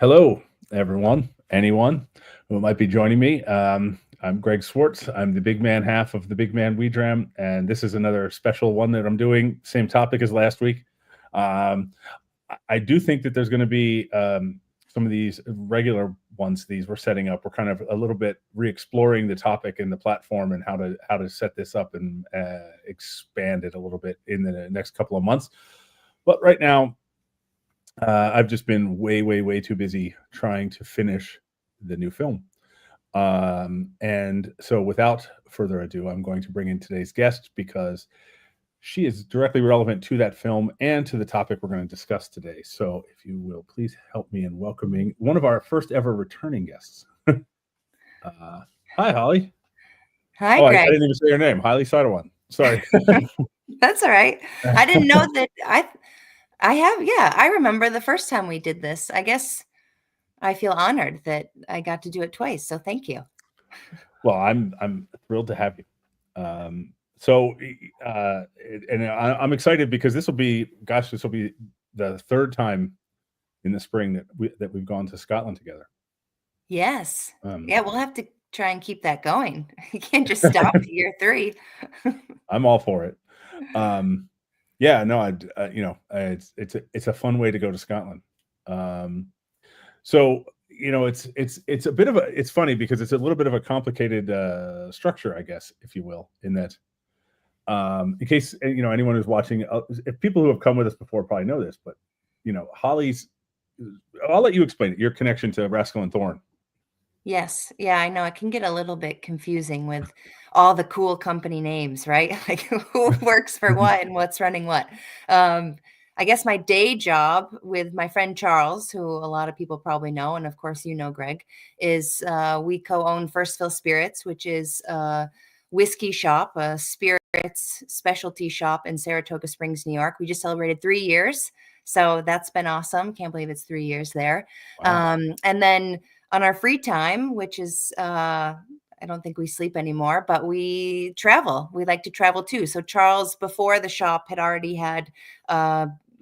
Hello, everyone, anyone who might be joining me. I'm Greg Swartz. I'm the big man half of the Big Man We Dram, and this is another special one that I'm doing. Same topic as last week. Um, I do think that there's going to be some of these regular ones. These we're setting up. We're kind of a little bit re-exploring the topic and the platform and how to set this up and expand it a little bit in the next couple of months. But right now, I've just been way too busy trying to finish the new film. And so without further ado, I'm going to bring in today's guest because she is directly relevant to that film and to the topic we're going to discuss today. So if you will please help me in welcoming one of our first ever returning guests. Hi, Holly. Hi, Oh, I Greg. didn't even say your name. Holly Seidewand. Sorry. That's all right. I didn't know that I have, yeah, I remember the first time we did this. I guess I feel honored that I got to do it twice. So thank you. Well, I'm thrilled to have you. So, and I'm excited because this will be the third time in the spring that we've gone to Scotland together. Yes. Um, Yeah, we'll have to try and keep that going. You can't just stop at year 3. I'm all for it. Yeah, no, it's a fun way to go to Scotland. So it's a bit of it's funny because it's a little bit of a complicated structure, I guess, if you will, in that in case anyone who's watching, if people who have come with us before probably know this, but Holly's, I'll let you explain it, your connection to Rascal Thorn. Yes. Yeah, I know it can get a little bit confusing with all the cool company names, right? Like who works for what and what's running what. Um, I guess my day job with my friend Charles, who a lot of people probably know, and of course you know Greg, is we co-own First Fill Spirits, which is a whiskey shop, a spirits specialty shop in Saratoga Springs, New York. We just celebrated 3 years, so that's been awesome. Can't believe it's 3 years there. Wow. And then on our free time, which is I don't think we sleep anymore, but we travel. We like to travel too. So Charles, before the shop, had already had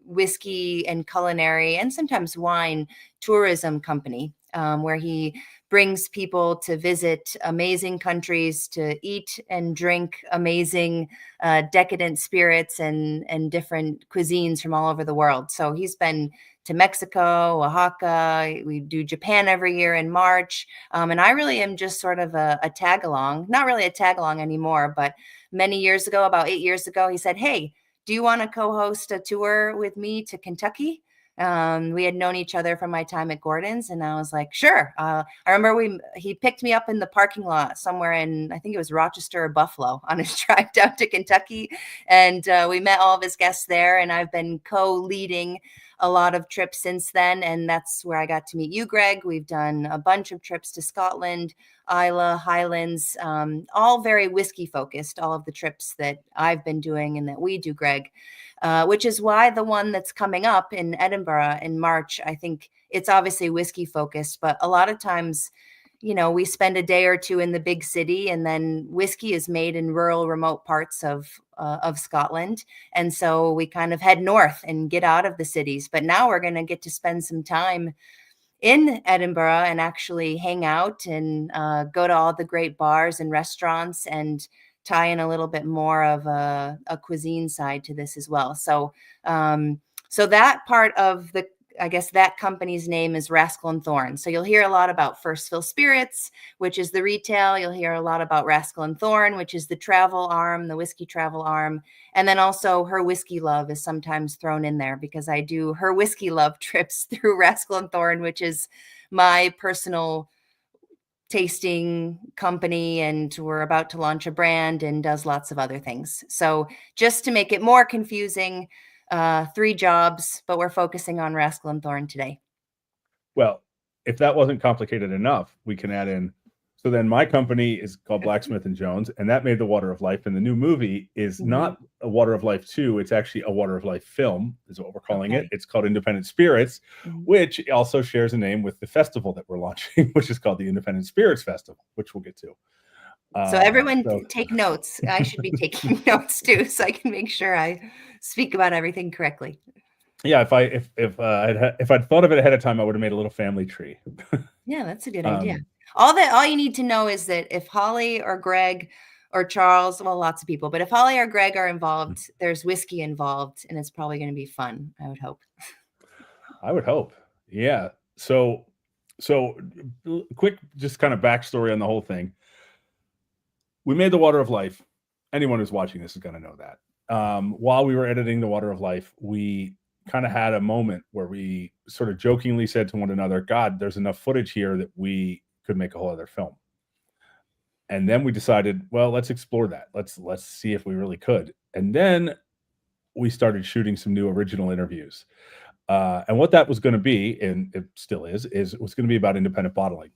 whiskey and culinary and sometimes wine tourism company, where he brings people to visit amazing countries, to eat and drink amazing decadent spirits and different cuisines from all over the world. So he's been to Mexico, Oaxaca. We do Japan every year in March. And I really am just sort of a tag along, not really a tag along anymore, but many years ago, about 8 years ago, he said, "Hey, do you want to co-host a tour with me to Kentucky?" We had known each other from my time at Gordon's, and I was like, "Sure." I remember he picked me up in the parking lot somewhere in, I think it was Rochester or Buffalo, on his drive down to Kentucky, and we met all of his guests there. And I've been co-leading a lot of trips since then, and that's where I got to meet you, Greg. We've done a bunch of trips to Scotland, Isla, Highlands, all very whiskey focused, all of the trips that I've been doing and that we do, Greg, which is why the one that's coming up in Edinburgh in March, I think it's obviously whiskey focused, but a lot of times, we spend a day or two in the big city, and then whiskey is made in rural, remote parts of Scotland. And so we kind of head north and get out of the cities. But now we're going to get to spend some time in Edinburgh and actually hang out and go to all the great bars and restaurants and tie in a little bit more of a cuisine side to this as well. So, so that part of I guess that company's name is Rascal Thorn. So you'll hear a lot about First Fill Spirits, which is the retail. You'll hear a lot about Rascal Thorn, which is the travel arm, the whiskey travel arm. And then also Her Whiskey Love is sometimes thrown in there because I do Her Whiskey Love trips through Rascal Thorn, which is my personal tasting company, and we're about to launch a brand and does lots of other things. So just to make it more confusing, 3 jobs, but we're focusing on Rascal Thorn today. Well, if that wasn't complicated enough, we can add in. So then my company is called Blacksmith and Jones, and that made The Water of Life. And the new movie is not a Water of Life 2. It's actually a Water of Life film, is what we're calling it. It's called Independent Spirits, which also shares a name with the festival that we're launching, which is called the Independent Spirits Festival, which we'll get to. So everyone take notes. I should be taking notes too, so I can make sure I speak about everything correctly. Yeah, if I'd thought of it ahead of time, I would have made a little family tree. Yeah, that's a good idea. Um, All you need to know is that if Holly or Greg or Charles, well, lots of people, but if Holly or Greg are involved, there's whiskey involved, and it's probably going to be fun, I would hope. I would hope. Yeah. So quick, just kind of backstory on the whole thing. We made the Water of Life. Anyone who's watching this is going to know that. While we were editing the Water of Life, we kind of had a moment where we sort of jokingly said to one another, God, there's enough footage here that we could make a whole other film. And then we decided, well, let's explore that. Let's see if we really could. And then we started shooting some new original interviews. And what that was going to be, and it still is it was going to be about independent bottling.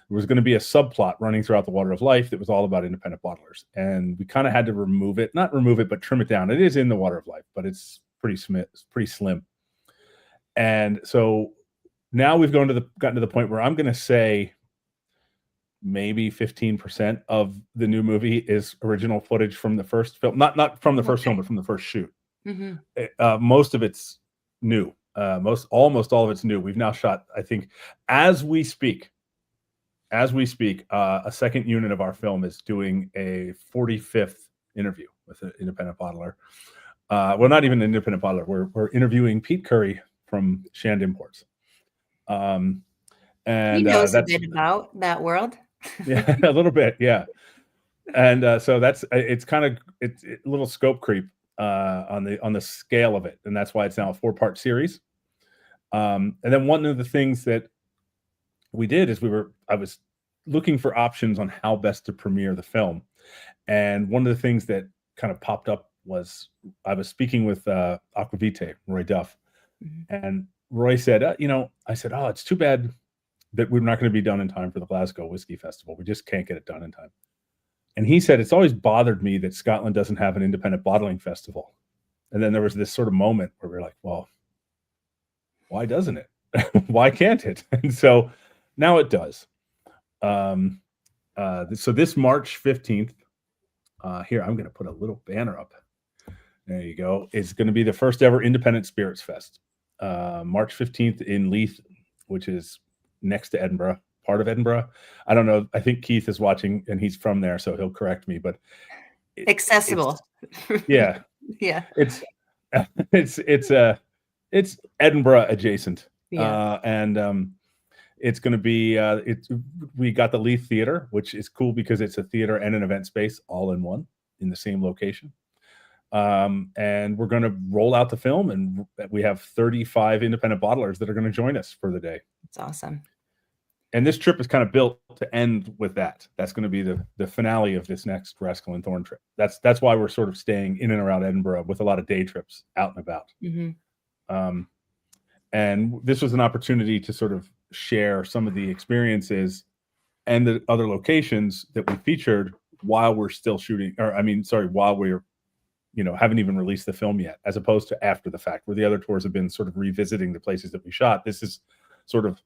There was going to be a subplot running throughout the Water of Life that was all about independent bottlers. And we kind of had to not remove it, but trim it down. It is in the Water of Life, but it's pretty slim. And so now we've gotten to the point where I'm going to say maybe 15% of the new movie is original footage from the first film, not from the first film, but from the first shoot. Most of it's new. Almost all of it's new. We've now shot, I think, as we speak, a second unit of our film is doing a 45th interview with an independent bottler. Well, not even an independent bottler. We're interviewing Pete Curry from Shand Imports. And he knows a bit about that world. Yeah, a little bit, yeah. And so it's a little scope creep on the scale of it, and that's why it's now a 4-part series. And then one of the things that we did is I was looking for options on how best to premiere the film, and one of the things that kind of popped up was I was speaking with Aquavite, Roy Duff, and Roy said, I said, oh, it's too bad that we're not going to be done in time for the Glasgow Whiskey Festival. We just can't get it done in time. And he said, it's always bothered me that Scotland doesn't have an independent bottling festival. And then there was this sort of moment where we're like, well, why doesn't it? Why can't it? And so now it does. So this March 15th, here, I'm going to put a little banner up. There you go. It's going to be the first ever Independent Spirits Fest. March 15th in Leith, which is next to Edinburgh, part of Edinburgh. I don't know. I think Keith is watching and he's from there, so he'll correct me, but accessible. Yeah. Yeah. It's Edinburgh adjacent. Yeah. And it's going to be, we got the Leith Theatre, which is cool because it's a theater and an event space all in one in the same location. And we're going to roll out the film, and we have 35 independent bottlers that are going to join us for the day. That's awesome. And this trip is kind of built to end with that. That's going to be the finale of this next Rascal and Thorn trip. That's why we're sort of staying in and around Edinburgh with a lot of day trips out and about. And this was an opportunity to sort of share some of the experiences and the other locations that we featured while we're still shooting, while we're, haven't even released the film yet, as opposed to after the fact, where the other tours have been sort of revisiting the places that we shot. This is sort of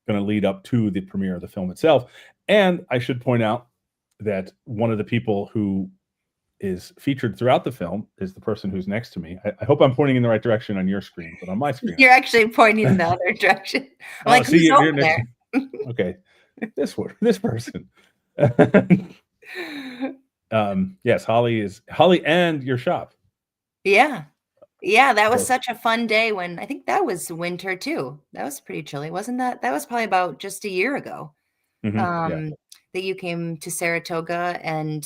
going to lead up to the premiere of the film itself. And I should point out that one of the people who is featured throughout the film is the person who's next to me. I hope I'm pointing in the right direction on your screen, but on my screen, you're actually pointing in the other direction. I'm like, who's over there? Okay, this person. Yes, Holly and your shop. Yeah, that was such a fun day. When I think that was winter too. That was pretty chilly, wasn't that? That was probably about just a year ago. That you came to Saratoga, and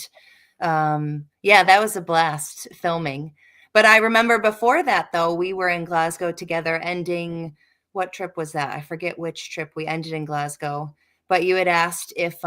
that was a blast filming. But I remember before that, though, we were in Glasgow together, ending, what trip was that? I forget which trip we ended in Glasgow, but you had asked if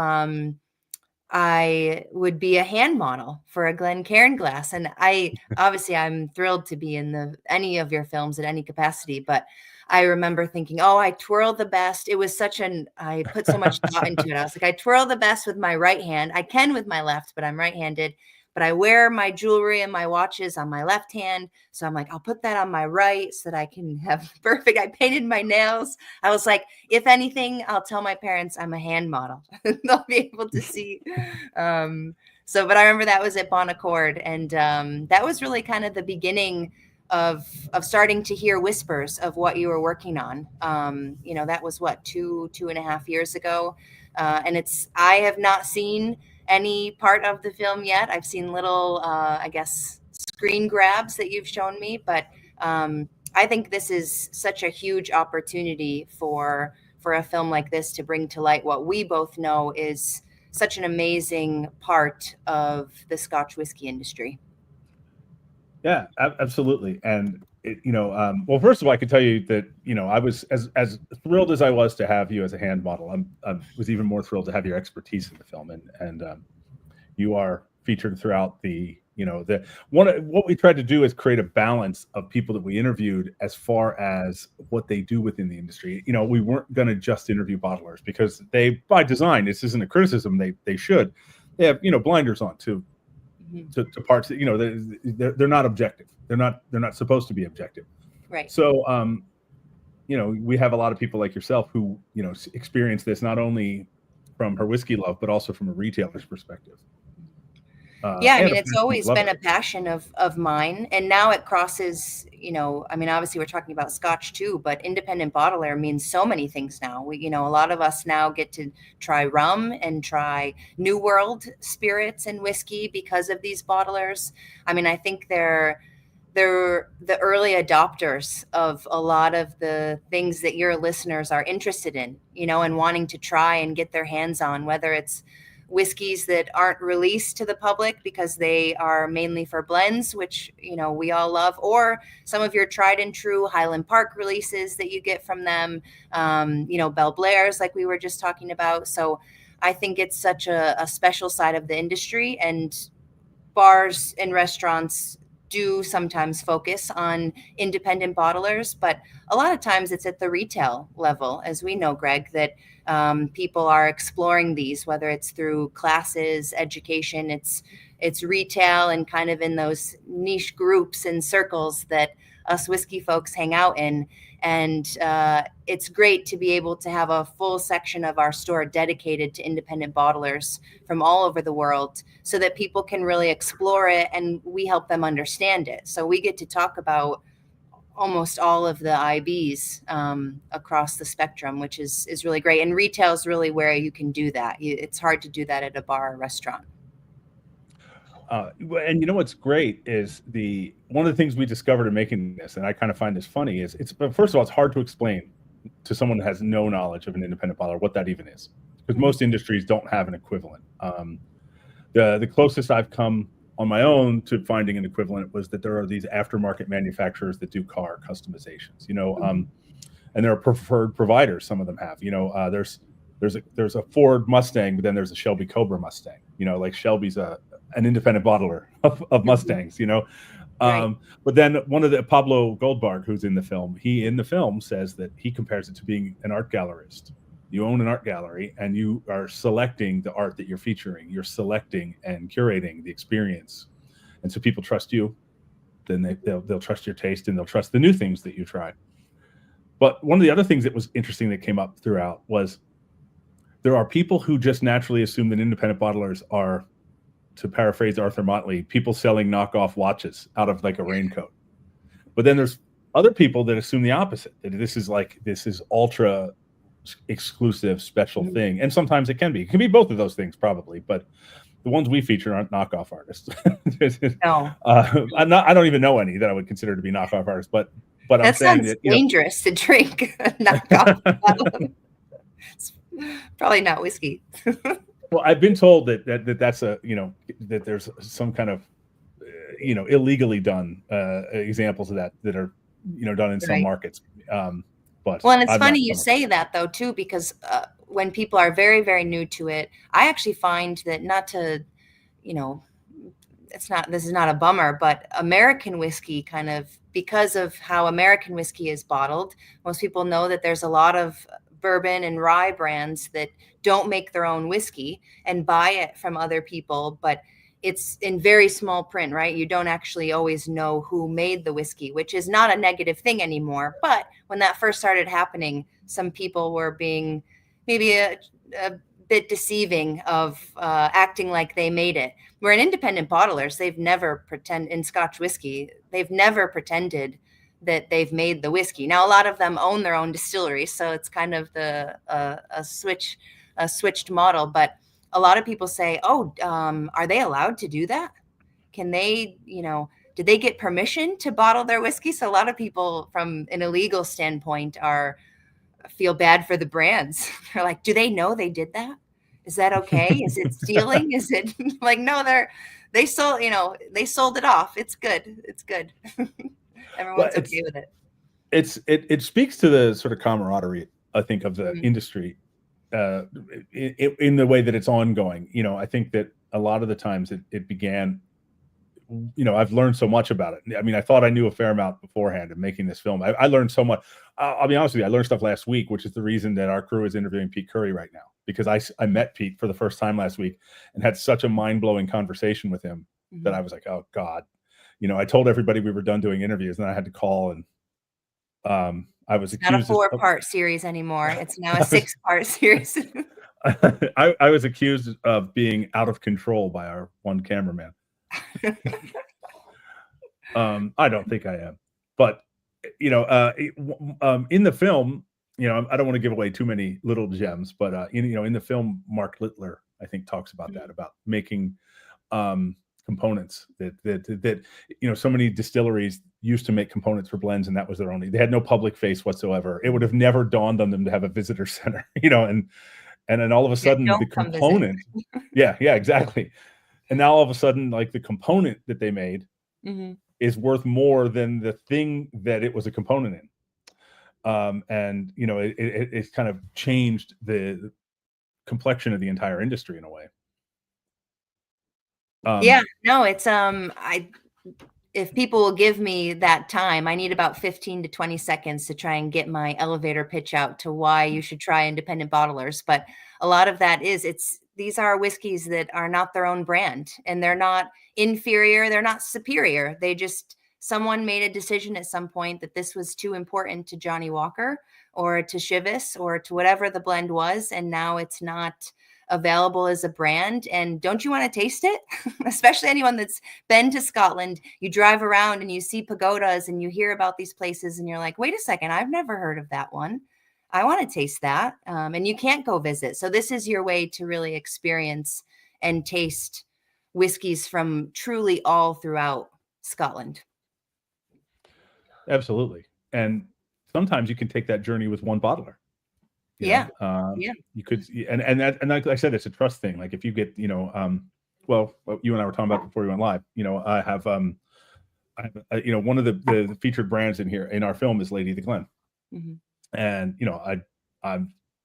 I would be a hand model for a Glencairn glass. And I'm thrilled to be in any of your films in any capacity, but I remember thinking, oh, I twirl the best. It was I put so much thought into it. I was like, I twirl the best with my right hand. I can with my left, but I'm right-handed. But I wear my jewelry and my watches on my left hand. So I'm like, I'll put that on my right so that I can have perfect. I painted my nails. I was like, if anything, I'll tell my parents I'm a hand model. They'll be able to see. But I remember that was at Bon Accord. And that was really kind of the beginning of starting to hear whispers of what you were working on. That was what, 2.5 years ago. And I have not seen any part of the film yet. I've seen little, I guess, screen grabs that you've shown me, but I think this is such a huge opportunity for a film like this to bring to light what we both know is such an amazing part of the Scotch whiskey industry. Yeah, absolutely. And well, first of all, I can tell you that I was as thrilled as I was to have you as a hand model. I was even more thrilled to have your expertise in the film, and you are featured throughout what we tried to do is create a balance of people that we interviewed as far as what they do within the industry. We weren't going to just interview bottlers because they, by design, this isn't a criticism. They should. They have blinders on to parts that they're not objective. They're not supposed to be objective. Right. So we have a lot of people like yourself who experience this not only from her whiskey love but also from a retailer's perspective. Yeah, I mean, it's always been a passion of mine, and now it crosses. I mean, obviously we're talking about Scotch too, but independent bottler means so many things now. A lot of us now get to try rum and try New World spirits and whiskey because of these bottlers. I mean, I think they're the early adopters of a lot of the things that your listeners are interested in, and wanting to try and get their hands on, whether it's whiskeys that aren't released to the public because they are mainly for blends, which we all love, or some of your tried and true Highland Park releases that you get from them, Belle Blair's like we were just talking about. So I think it's such a special side of the industry, and bars and restaurants do sometimes focus on independent bottlers, but a lot of times it's at the retail level, as we know, Greg, that people are exploring these, whether it's through classes, education, it's retail, and kind of in those niche groups and circles that us whiskey folks hang out in. And it's great to be able to have a full section of our store dedicated to independent bottlers from all over the world so that people can really explore it and we help them understand it. So we get to talk about almost all of the IBs across the spectrum, which is really great. And retail is really where you can do that. It's hard to do that at a bar or restaurant. And what's great is one of the things we discovered in making this, and I kind of find this funny, is but first of all, it's hard to explain to someone that has no knowledge of an independent bottler what that even is, because most industries don't have an equivalent. The closest I've come on my own to finding an equivalent was that there are these aftermarket manufacturers that do car customizations, and there are preferred providers. Some of them have, there's a Ford Mustang, but then there's a Shelby Cobra Mustang, like Shelby's an independent bottler of Mustangs, Right. But then one of the Pablo Goldberg, who's in the film, says that he compares it to being an art gallerist. You own an art gallery and you are selecting the art that you're featuring. You're selecting and curating the experience. And so people trust you, then they'll trust your taste and they'll trust the new things that you try. But one of the other things that was interesting that came up throughout was there are people who just naturally assume that independent bottlers are, to paraphrase Arthur Motley, people selling knockoff watches out of like a raincoat. But then there's other people that assume the opposite, that this is ultra exclusive special thing. And sometimes it can be both of those things probably, but the ones we feature aren't knockoff artists. No. I don't even know any that I would consider to be knockoff artists, but I'm saying sounds dangerous to drink knockoff. It's probably not whiskey. Well, I've been told that's that there's some kind of illegally done examples of that are done in some markets. But and it's funny you say that though too, because when people are very, very new to it, I actually find that this is not a bummer, but American whiskey, kind of because of how American whiskey is bottled, most people know that there's a lot of bourbon and rye brands that don't make their own whiskey and buy it from other people, but it's in very small print, right? You don't actually always know who made the whiskey, which is not a negative thing anymore. But when that first started happening, some people were being maybe a bit deceiving of acting like they made it. We're an independent bottlers. They've never in Scotch whiskey, they've never pretended that they've made the whiskey. Now, a lot of them own their own distilleries, so it's kind of a switched model. But a lot of people say, "Oh, are they allowed to do that? Can they, did they get permission to bottle their whiskey?" So a lot of people, from an illegal standpoint, feel bad for the brands. They're like, "Do they know they did that? Is that okay? Is it stealing? Is it like, no, they sold, they sold it off. It's good. It's good." Everyone's okay with it. It speaks to the sort of camaraderie, I think, of the industry in the way that it's ongoing. I think that a lot of the times it began, I've learned so much about it. I mean, I thought I knew a fair amount beforehand in making this film. I learned so much. I'll be honest with you. I learned stuff last week, which is the reason that our crew is interviewing Pete Curry right now, because I met Pete for the first time last week and had such a mind-blowing conversation with him that I was like, oh God, I told everybody we were done doing interviews, and I had to call, and I was accused. Not a 4-part series anymore. It's now a 6-part series. I was accused of being out of control by our one cameraman. I don't think I am, but in the film, I don't want to give away too many little gems, but in the film, Mark Littler, I think, talks about that, about making components that so many distilleries used to make components for blends, and that was they had no public face whatsoever. It would have never dawned on them to have a visitor center, and then all of a sudden the component, yeah, exactly. And now all of a sudden, like, the component that they made is worth more than the thing that it was a component in. And it's kind of changed the complexion of the entire industry in a way. Yeah, no, it's if people will give me that time, I need about 15 to 20 seconds to try and get my elevator pitch out to why you should try independent bottlers. But a lot of that is, these are whiskeys that are not their own brand, and they're not inferior, they're not superior. Someone made a decision at some point that this was too important to Johnny Walker or to Chivas or to whatever the blend was, and now it's not available as a brand. And don't you want to taste it? Especially anyone that's been to Scotland. You drive around and you see pagodas and you hear about these places and you're like, wait a second, I've never heard of that one. I want to taste that. And you can't go visit. So this is your way to really experience and taste whiskeys from truly all throughout Scotland. Absolutely. And sometimes you can take that journey with one bottler. Yeah. You could, and like I said, it's a trust thing. Like, if you get, well, you and I were talking about before we went live, I have, one of the featured brands in our film is Lady of the Glen. And,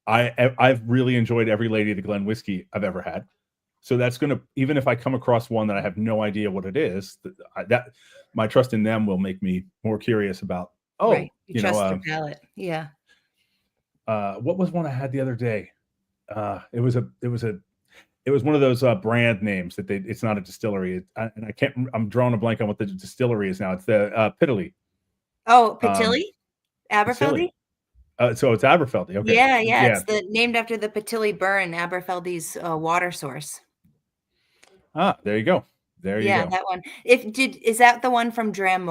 I've really enjoyed every Lady of the Glen whiskey I've ever had. So that's going to, even if I come across one that I have no idea what it is, that my trust in them will make me more curious about, right. You trust their palate. Yeah. What was one I had the other day? It was one of those brand names that it's not a distillery. I'm drawing a blank on what the distillery is now. It's the Pittilly. Oh, Pittilly? Aberfeldy? So it's Aberfeldy. Okay. Yeah. It's named after the Pittilly Burn, Aberfeldy's water source. Ah, there you go. There you go. Yeah, that one. Is that the one from Dram?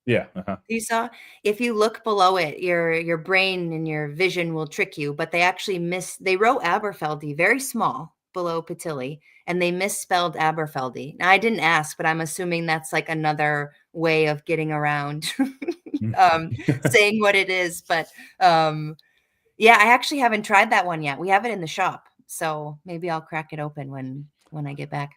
Yeah. You saw? If you look below it, your brain and your vision will trick you, but they actually they wrote Aberfeldy very small below Pittilly, and they misspelled Aberfeldy. Now, I didn't ask, but I'm assuming that's like another way of getting around saying what it is. But yeah, I actually haven't tried that one yet. We have it in the shop, so maybe I'll crack it open when I get back.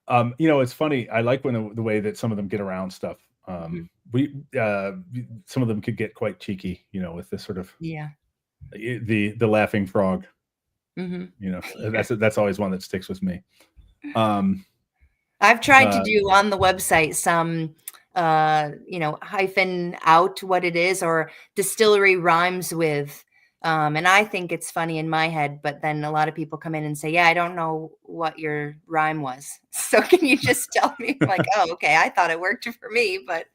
It's funny. I like when the way that some of them get around stuff. Some of them could get quite cheeky, with this sort of the laughing frog. That's always one that sticks with me. I've tried to do on the website some hyphen out what it is, or distillery rhymes with. And I think it's funny in my head, but then a lot of people come in and say, yeah, I don't know what your rhyme was. So can you just tell me? I'm like, oh, okay. I thought it worked for me, but.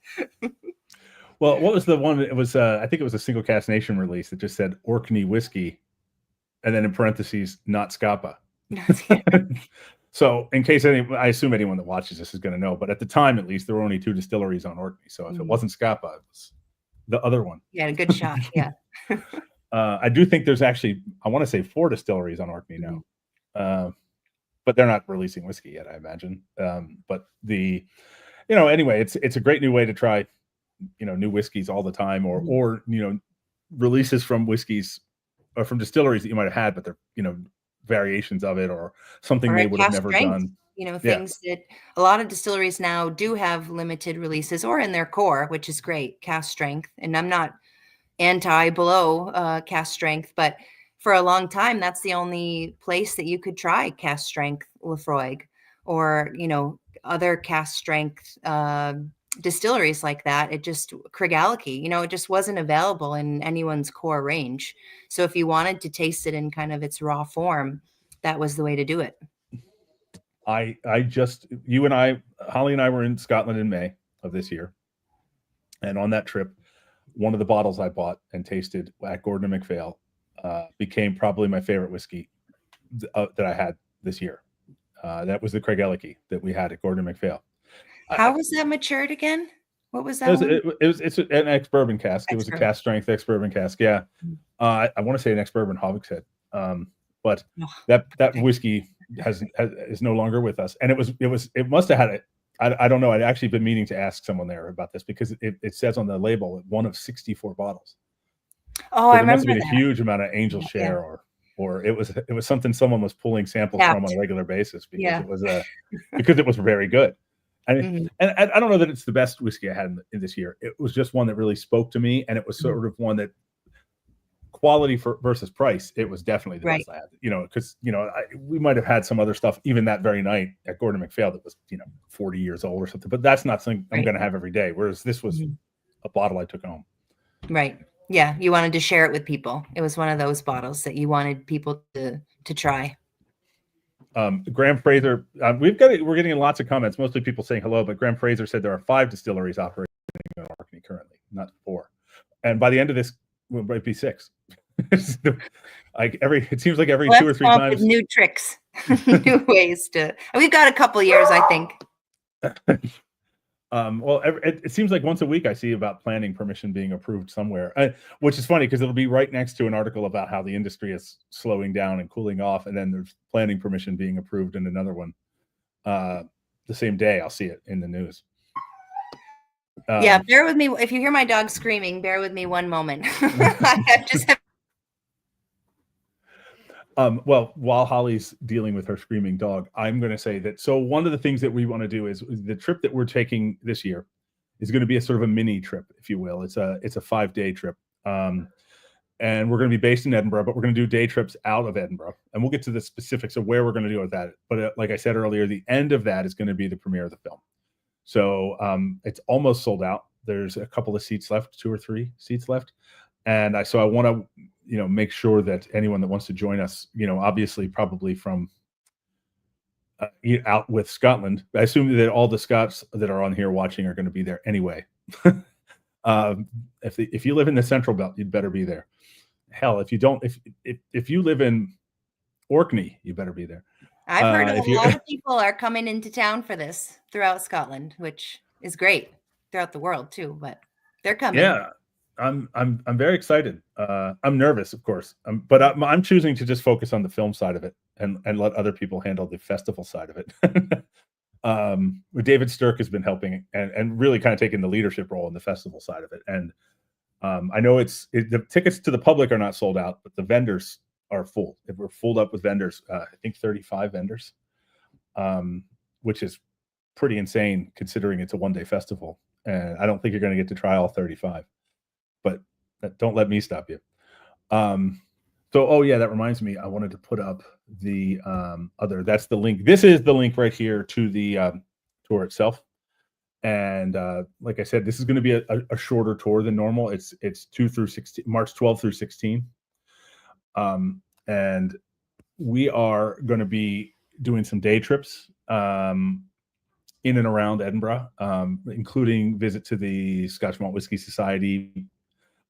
Well, what was the one? It was, I think it was a single cask nation release that just said Orkney whiskey. and then in parentheses, not Scapa. So in case I assume anyone that watches this is going to know, but at the time, at least, there were only 2 distilleries on Orkney. So if it wasn't Scapa, it was the other one. Yeah, a good shot. Yeah. I do think there's actually, I want to say 4 distilleries on Orkney now, but they're not releasing whiskey yet, I imagine. But anyway, it's a great new way to try, new whiskeys all the time, or releases from whiskeys or from distilleries that you might have had, but they're variations of it or something they would have never done. Things that a lot of distilleries now do have limited releases or in their core, which is great, cask strength. And I'm not below cask strength, but for a long time, that's the only place that you could try cask strength Laphroaig or, other cask strength distilleries like that. It just Craigellachie, it just wasn't available in anyone's core range. So if you wanted to taste it in kind of its raw form, that was the way to do it. Holly and I were in Scotland in May of this year. And on that trip, one of the bottles I bought and tasted at Gordon and MacPhail became probably my favorite whiskey that I had this year. That was the Craigellachie that we had at Gordon and MacPhail. How was that matured again? What was that? It's an ex-bourbon cask. It was a cask strength ex-bourbon cask. Yeah. I want to say an ex-bourbon Hogshead. But that whiskey is no longer with us. And it must have had it. I don't know. I'd actually been meaning to ask someone there about this because it says on the label, 1 of 64 bottles. Oh, I remember must have been a huge amount of angel share or it was something someone was pulling samples from on a regular basis because it was very good. And I don't know that it's the best whiskey I had in this year. It was just one that really spoke to me, and it was sort of one that quality versus price. It was definitely the best I had. Because we might have had some other stuff even that very night at Gordon and MacPhail that was 40 years old or something. But that's not something I'm going to have every day. Whereas this was a bottle I took home. Right. Yeah, you wanted to share it with people. It was one of those bottles that you wanted people to try. Graham Fraser, we're getting lots of comments, mostly people saying hello, but Graham Fraser said there are 5 distilleries operating in Orkney currently, not 4. And by the end of this, it might be 6. It seems like every 2 or 3 times. New tricks, new ways we've got a couple years, I think. It seems like once a week I see about planning permission being approved somewhere, which is funny because it'll be right next to an article about how the industry is slowing down and cooling off, and then there's planning permission being approved in another one. The same day I'll see it in the news. Bear with me. If you hear my dog screaming, bear with me one moment. While Holly's dealing with her screaming dog, I'm going to say that. So one of the things that we want to do is the trip that we're taking this year is going to be a sort of a mini trip, if you will. It's a 5-day trip. And we're going to be based in Edinburgh, but we're going to do day trips out of Edinburgh. And we'll get to the specifics of where we're going to do with that. But like I said earlier, the end of that is going to be the premiere of the film. So it's almost sold out. There's a couple of seats left, 2 or 3 seats left. And I want to, make sure that anyone that wants to join us, obviously probably from out with Scotland. I assume that all the Scots that are on here watching are going to be there anyway. If you live in the Central Belt, you'd better be there. Hell, if you don't, if you live in Orkney, you better be there. I've heard a lot of people are coming into town for this throughout Scotland, which is great, throughout the world too. But they're coming. Yeah. I'm very excited. I'm nervous, of course, but I'm choosing to just focus on the film side of it and let other people handle the festival side of it. David Stirk has been helping and really kind of taking the leadership role in the festival side of it. And I know the tickets to the public are not sold out, but the vendors are full. We're full up with vendors. I think 35 vendors, which is pretty insane considering it's a 1-day festival. And I don't think you're going to get to try all 35. But don't let me stop you. That reminds me, I wanted to put up the that's the link. This is the link right here to the tour itself. And like I said, this is going to be a shorter tour than normal. It's 2 through 16, March 12 through 16. And we are going to be doing some day trips in and around Edinburgh, including visit to the Scotch Malt Whisky Society,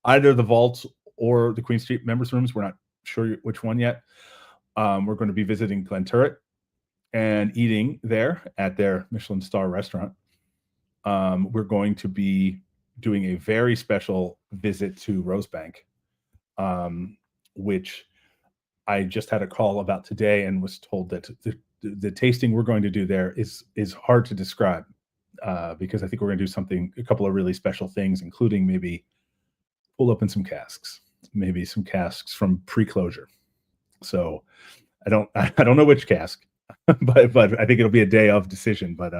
either the vaults or the Queen Street members' rooms. We're not sure which one yet. We're going to be visiting Glenturret and eating there at their Michelin star restaurant. We're going to be doing a very special visit to Rosebank, which I just had a call about today and was told that the tasting we're going to do there is hard to describe, because I think we're going to do a couple of really special things, including maybe pull open some casks, maybe some casks from pre-closure. So I don't know which cask, but I think it'll be a day of decision. But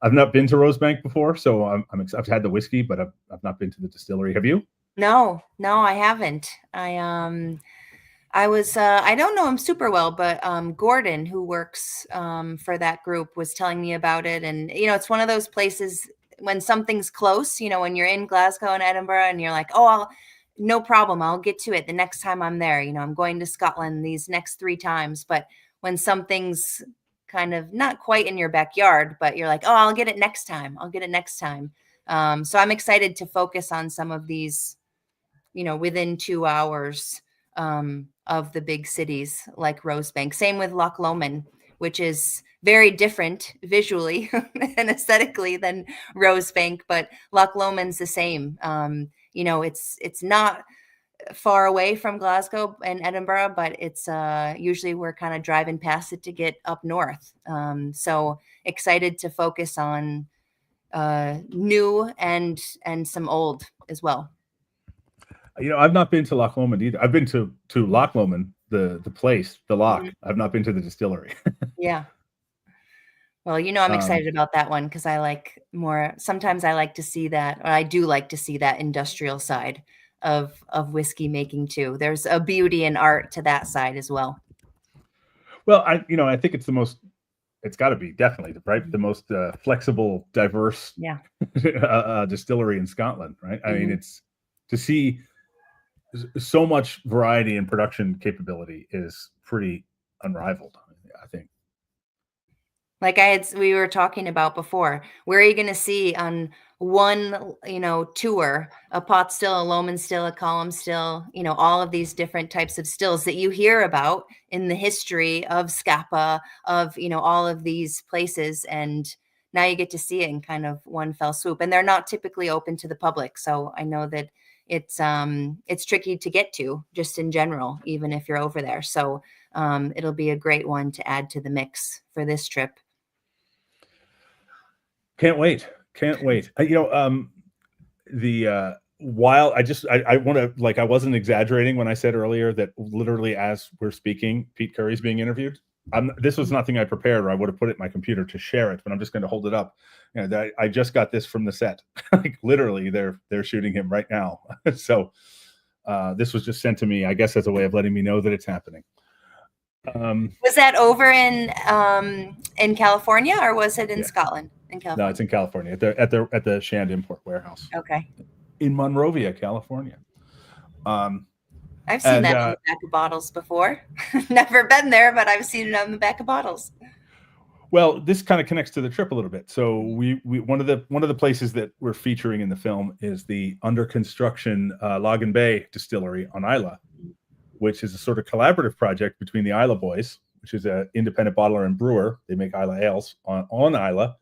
I've not been to Rosebank before, so I've had the whiskey, but I've not been to the distillery. Have you? No, I haven't. I was I don't know him super well, but Gordon, who works for that group, was telling me about it. And it's one of those places when something's close, when you're in Glasgow and Edinburgh and you're like, oh, no problem, I'll get to it the next time I'm there. I'm going to Scotland these next 3 times. But when something's kind of not quite in your backyard, but you're like, oh, I'll get it next time. So I'm excited to focus on some of these, within 2 hours of the big cities like Rosebank. Same with Loch Lomond, which is very different visually and aesthetically than Rosebank, but Loch Lomond's the same. It's not far away from Glasgow and Edinburgh, but it's usually we're kind of driving past it to get up north. So excited to focus on new and some old as well. I've not been to Loch Lomond either. I've been to Loch Lomond, the place, the loch. Mm-hmm. I've not been to the distillery. Yeah. Well, I'm excited about that one because sometimes I like to see that, or I do like to see that industrial side of whiskey making too. There's a beauty and art to that side as well. Well, I think it's got to be definitely right, the most flexible, diverse distillery in Scotland, right? Mm-hmm. I mean, it's to see so much variety and production capability is pretty unrivaled, I think. Like we were talking about before, where are you going to see on one, tour, a pot still, a Lomond still, a column still, all of these different types of stills that you hear about in the history of Scapa, of, all of these places. And now you get to see it in kind of one fell swoop, and they're not typically open to the public. So I know that it's tricky to get to just in general, even if you're over there. So it'll be a great one to add to the mix for this trip. Can't wait. While I want to, like, I wasn't exaggerating when I said earlier that literally as we're speaking, Pete Curry's being interviewed. This was nothing I prepared, or I would have put it in my computer to share it, but I'm just going to hold it up. I just got this from the set. Like literally, they're shooting him right now. So this was just sent to me, I guess, as a way of letting me know that it's happening. Was that over in California, or was it in Scotland? In California. No, it's in California at the Shand Import Warehouse. Okay. In Monrovia, California. I've seen that on the back of bottles before. Never been there, but I've seen it on the back of bottles. Well, this kind of connects to the trip a little bit. So we one of the places that we're featuring in the film is the under construction Logan Bay Distillery on Islay, which is a sort of collaborative project between the Islay Boys, which is an independent bottler and brewer. They make Islay ales on Islay,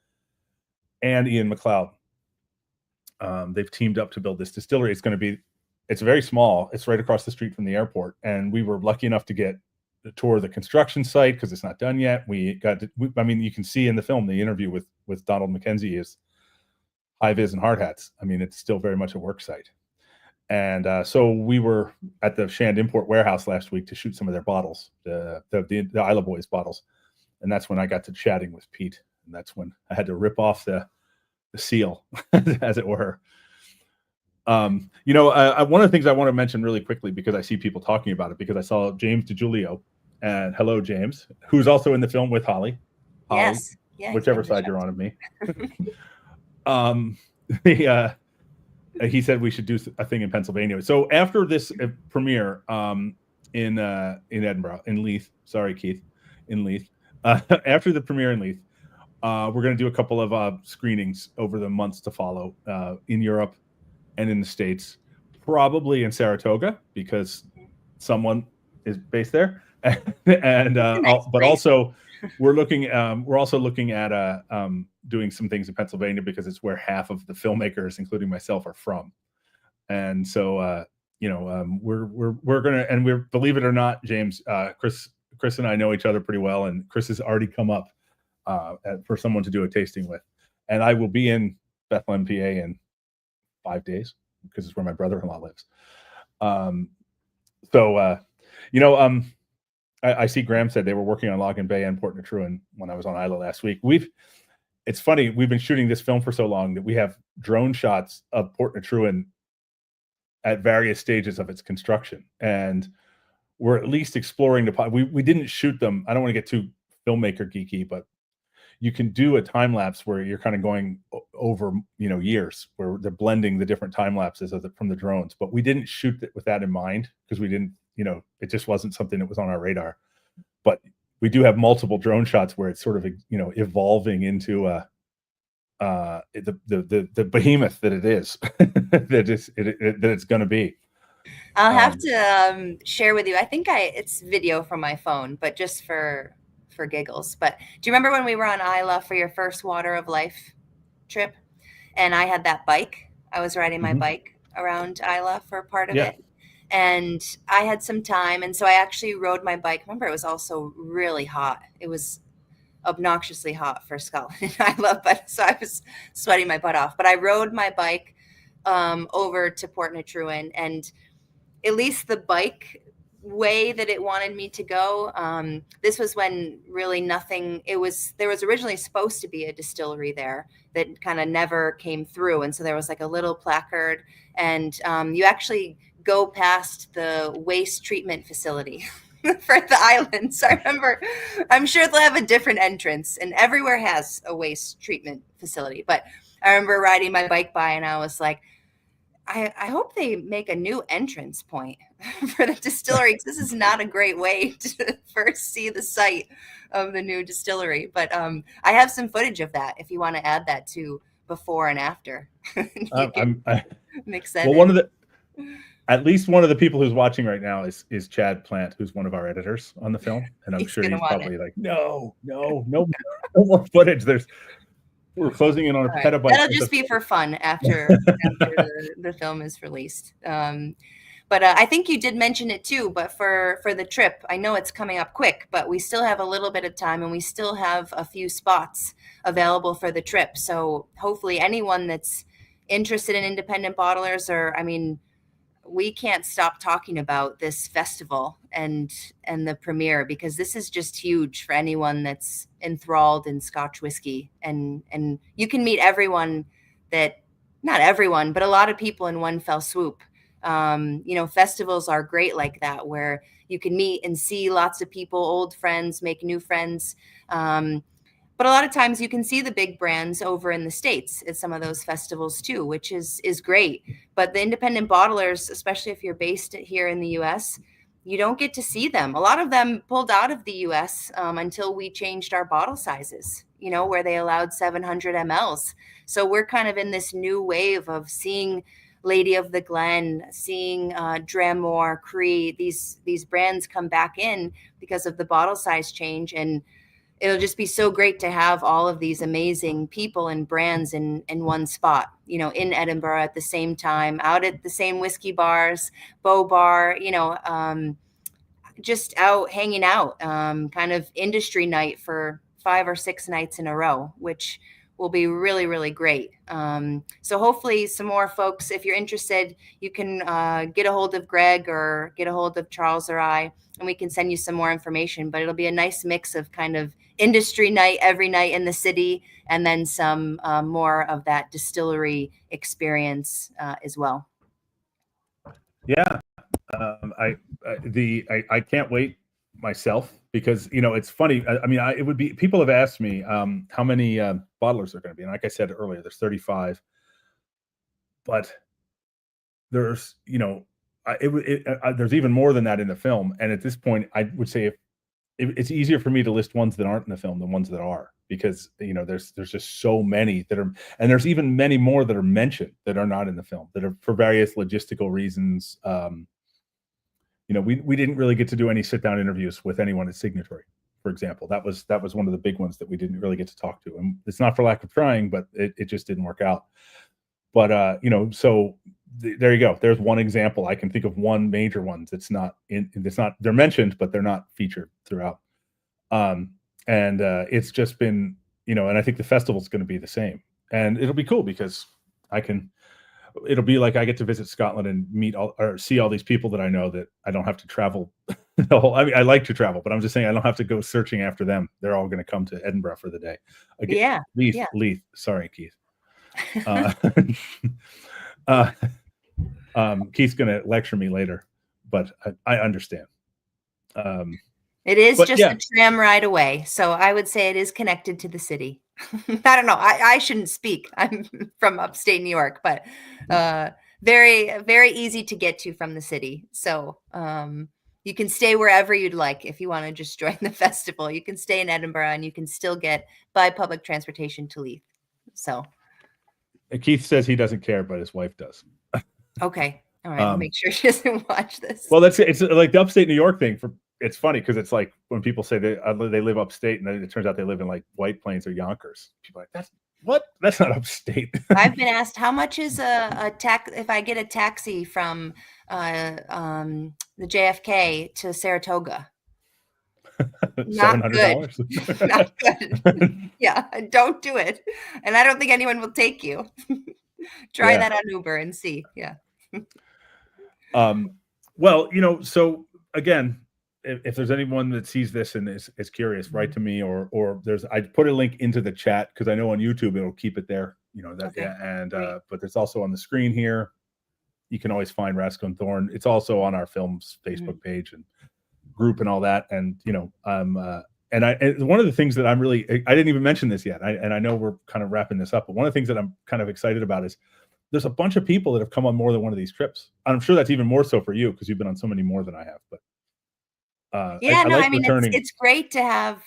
and Ian McLeod. They've teamed up to build this distillery. It's very small. It's right across the street from the airport. And we were lucky enough to get a tour of the construction site because it's not done yet. You can see in the film, the interview with Donald McKenzie is high vis and hard hats. I mean, it's still very much a work site. And so we were at the Shand Import Warehouse last week to shoot some of their bottles, the Islay Boys bottles. And that's when I got to chatting with Pete. And that's when I had to rip off the seal, as it were. One of the things I want to mention really quickly, because I see people talking about it, because I saw James DiGiulio, and hello, James, who's also in the film with Holly. Yes. Yeah, whichever side you're on of me. He said we should do a thing in Pennsylvania. So after this premiere in Edinburgh, in Leith, sorry, Keith, in Leith, after the premiere in Leith, we're going to do a couple of screenings over the months to follow in Europe and in the States, probably in Saratoga, because someone is based there, and Nice but place. also we're also looking at doing some things in Pennsylvania because it's where half of the filmmakers, including myself, are from, and so we're gonna, and we're, believe it or not, James, Chris and I know each other pretty well, and Chris has already come up for someone to do a tasting with, and I will be in Bethlehem, PA, in 5 days because it's where my brother-in-law lives. I see Graham said they were working on Logan Bay and Port Natruan when I was on Isla last week. It's funny, we've been shooting this film for so long that we have drone shots of Port Natruan at various stages of its construction, and we're at least exploring we didn't shoot them. I don't want to get too filmmaker geeky, but you can do a time lapse where you're kind of going over years, where they're blending the different time lapses from the drones. But we didn't shoot it with that in mind because we didn't, it just wasn't something that was on our radar. But we do have multiple drone shots where it's sort of evolving into the behemoth that it is that it's going to be. I'll have to share with you. I think it's video from my phone, but just for giggles. But do you remember when we were on Isla for your first Water of Life trip? And I had that bike. I was riding my bike around Isla for part of it. And I had some time. And so I actually rode my bike. Remember, it was also really hot. It was obnoxiously hot for Scotland and Isla, but so I was sweating my butt off. But I rode my bike over to Port Natruan, and at least the bike way that it wanted me to go. This was when really nothing, there was originally supposed to be a distillery there that kind of never came through. And so there was like a little placard, and you actually go past the waste treatment facility for the island. So I remember, I'm sure they'll have a different entrance, and everywhere has a waste treatment facility. But I remember riding my bike by, and I was like, I hope they make a new entrance point for the distillery, because this is not a great way to first see the site of the new distillery. But I have some footage of that if you want to add that to before and after. Mix that in. At least one of the people who's watching right now is Chad Plant, who's one of our editors on the film, and I'm sure he's probably like, no more footage. We're closing in on a petabyte. That'll just be for fun after the film is released. But I think you did mention it too. But for the trip, I know it's coming up quick, but we still have a little bit of time, and we still have a few spots available for the trip. So hopefully, anyone that's interested in independent bottlers, we can't stop talking about this festival and the premiere, because this is just huge for anyone that's enthralled in Scotch whiskey. And you can meet everyone not everyone, but a lot of people in one fell swoop. Festivals are great like that, where you can meet and see lots of people, old friends, make new friends. But a lot of times you can see the big brands over in the States at some of those festivals too, which is great. But the independent bottlers, especially if you're based here in the US, you don't get to see them. A lot of them pulled out of the US until we changed our bottle sizes, where they allowed 700 mLs. So we're kind of in this new wave of seeing Lady of the Glen, seeing Dram, Cree, these brands come back in because of the bottle size change. And it'll just be so great to have all of these amazing people and brands in one spot, in Edinburgh at the same time, out at the same whiskey bars, Bow Bar, just out hanging out, kind of industry night for 5 or 6 nights in a row, which will be really, really great. So hopefully some more folks, if you're interested, you can get a hold of Greg or get a hold of Charles or I, and we can send you some more information. But it'll be a nice mix of kind of industry night every night in the city, and then some more of that distillery experience as well. Yeah, I can't wait myself, because it's funny. It would be, people have asked me how many bottlers are going to be, and like I said earlier, there's 35, but there's there's even more than that in the film. And at this point, I would say it's easier for me to list ones that aren't in the film than ones that are, because there's just so many that are, and there's even many more that are mentioned that are not in the film, that are for various logistical reasons. we didn't really get to do any sit down interviews with anyone at Signatory, for example. That was one of the big ones that we didn't really get to talk to, and it's not for lack of trying, but it just didn't work out. But so there you go. There's one example. I can think of one major one that's not they're mentioned, but they're not featured throughout. And it's just been, and I think the festival's going to be the same, and it'll be cool because it'll be like I get to visit Scotland and meet or see all these people that I know that I don't have to travel. I like to travel, but I'm just saying I don't have to go searching after them. They're all going to come to Edinburgh for the day. Again, Yeah. Leith. Sorry, Keith. Keith's going to lecture me later, but I understand. It is just a tram ride away. So I would say it is connected to the city. I don't know. I shouldn't speak. I'm from upstate New York, but very, very easy to get to from the city. So you can stay wherever you'd like. If you want to just join the festival, you can stay in Edinburgh and you can still get by public transportation to Leith. So Keith says he doesn't care, but his wife does. Okay. All right. I'll make sure she doesn't watch this. Well, it's like the upstate New York thing. It's funny because it's like when people say they live upstate, and then it turns out they live in like White Plains or Yonkers. People are like, that's not upstate. I've been asked how much is a tax if I get a taxi from the JFK to Saratoga. Not good. Not good. Yeah, don't do it. And I don't think anyone will take you. Try that on Uber and see. Yeah. Well, so again, if there's anyone that sees this and is curious, write to me or I put a link into the chat because I know on YouTube it'll keep it there, but it's also on the screen here. You can always find Rascal Thorn. It's also on our film's Facebook page and group and all that. And one of the things that I didn't even mention this yet. I know we're kind of wrapping this up, but one of the things that I'm kind of excited about is there's a bunch of people that have come on more than one of these trips. I'm sure that's even more so for you because you've been on so many more than I have. But it's great to have.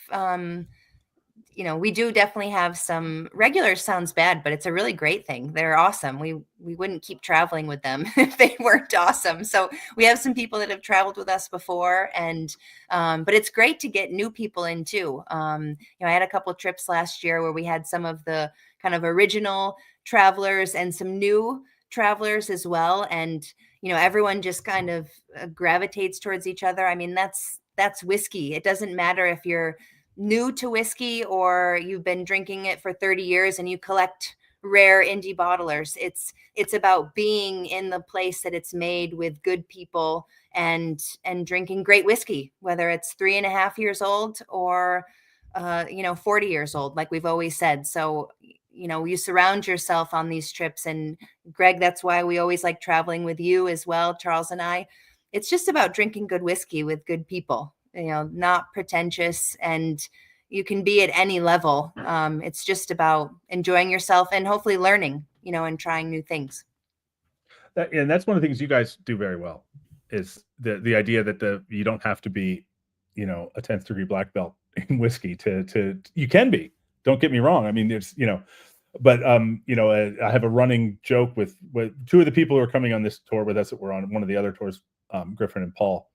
We do definitely have some regulars. Sounds bad, but it's a really great thing. They're awesome. We wouldn't keep traveling with them if they weren't awesome. So we have some people that have traveled with us before, and but it's great to get new people in too. I had a couple of trips last year where we had some of the kind of original travelers and some new travelers as well, and everyone just kind of gravitates towards each other. I mean, that's whiskey. It doesn't matter if you're new to whiskey or you've been drinking it for 30 years and you collect rare indie bottlers. It's about being in the place that it's made with good people and drinking great whiskey, whether it's 3.5 years old or 40 years old, like we've always said. So you surround yourself on these trips, and Greg, that's why we always like traveling with you as well, Charles and I. It's just about drinking good whiskey with good people, not pretentious, and you can be at any level. It's just about enjoying yourself and hopefully learning, and trying new things. And that's one of the things you guys do very well is the idea that you don't have to be, a 10th degree black belt in whiskey to you can be. Don't get me wrong. I mean, there's, but I have a running joke with two of the people who are coming on this tour with us that were on one of the other tours, Griffin and Paul.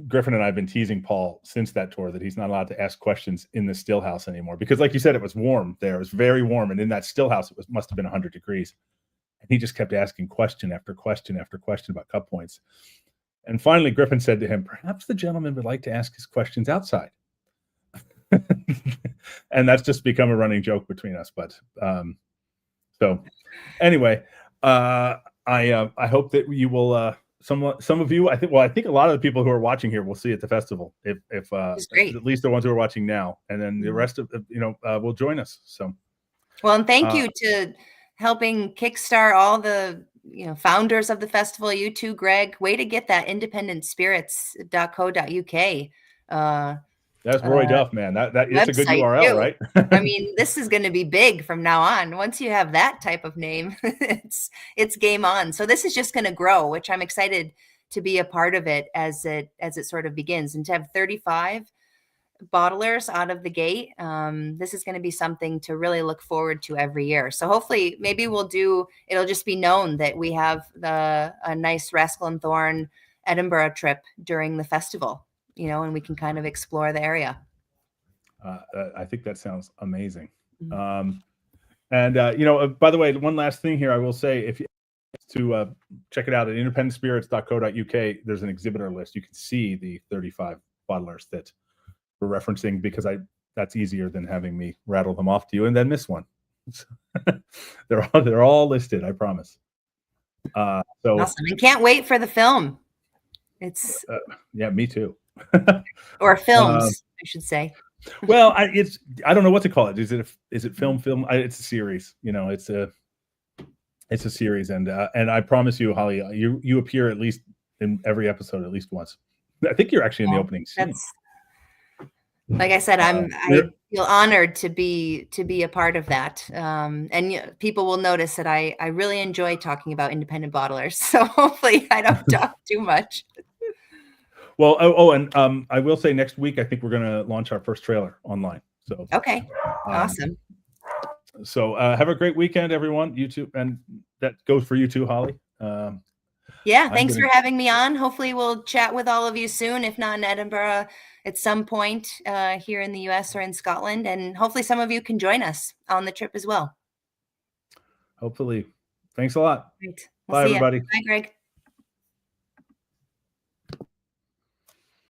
Griffin and I have been teasing Paul since that tour that he's not allowed to ask questions in the still house anymore because, like you said, it was warm there. It was very warm, and in that still house, it must have been 100 degrees. And he just kept asking question after question after question about cup points. And finally, Griffin said to him, "Perhaps the gentleman would like to ask his questions outside." And that's just become a running joke between us. But so anyway, I hope that you will. Some of you, I think a lot of the people who are watching here will see at the festival. If at least the ones who are watching now, and then the rest of will join us. So well, and thank you to helping kickstart all the founders of the festival. You too, Greg. Way to get that independentspirits.co.uk. That's Roy Duff, man. That it's a good URL, too. Right? I mean, this is going to be big from now on. Once you have that type of name, it's game on. So this is just going to grow, which I'm excited to be a part of it as it sort of begins, and to have 35 bottlers out of the gate. This is going to be something to really look forward to every year. So hopefully, maybe it'll just be known that we have a nice Rascal Thorn Edinburgh trip during the festival, and we can kind of explore the area. I think that sounds amazing. Mhm. By the way, one last thing here, I will say, if you to check it out at independentspirits.co.uk, there's an exhibitor list. You can see the 35 bottlers that we're referencing, because that's easier than having me rattle them off to you and then miss one. They're all listed, I promise. So awesome. And can't wait for the film. It's yeah, me too. Or films, I should say. Well, I don't know what to call it. Is it film? It's a series. It's a series, and I promise you, Holly, you appear at least in every episode at least once. I think you're actually in the opening scene. Like I said, I feel honored to be a part of that. And people will notice that I really enjoy talking about independent bottlers. So hopefully I don't talk too much. Well, and I will say, next week I think we're going to launch our first trailer online. So okay, awesome. So have a great weekend, everyone. You too, and that goes for you too, Holly. Yeah, thanks for having me on. Hopefully we'll chat with all of you soon, if not in Edinburgh, at some point here in the US or in Scotland. And hopefully some of you can join us on the trip as well. Hopefully. Thanks a lot. Great. Bye, everybody. Bye, Greg.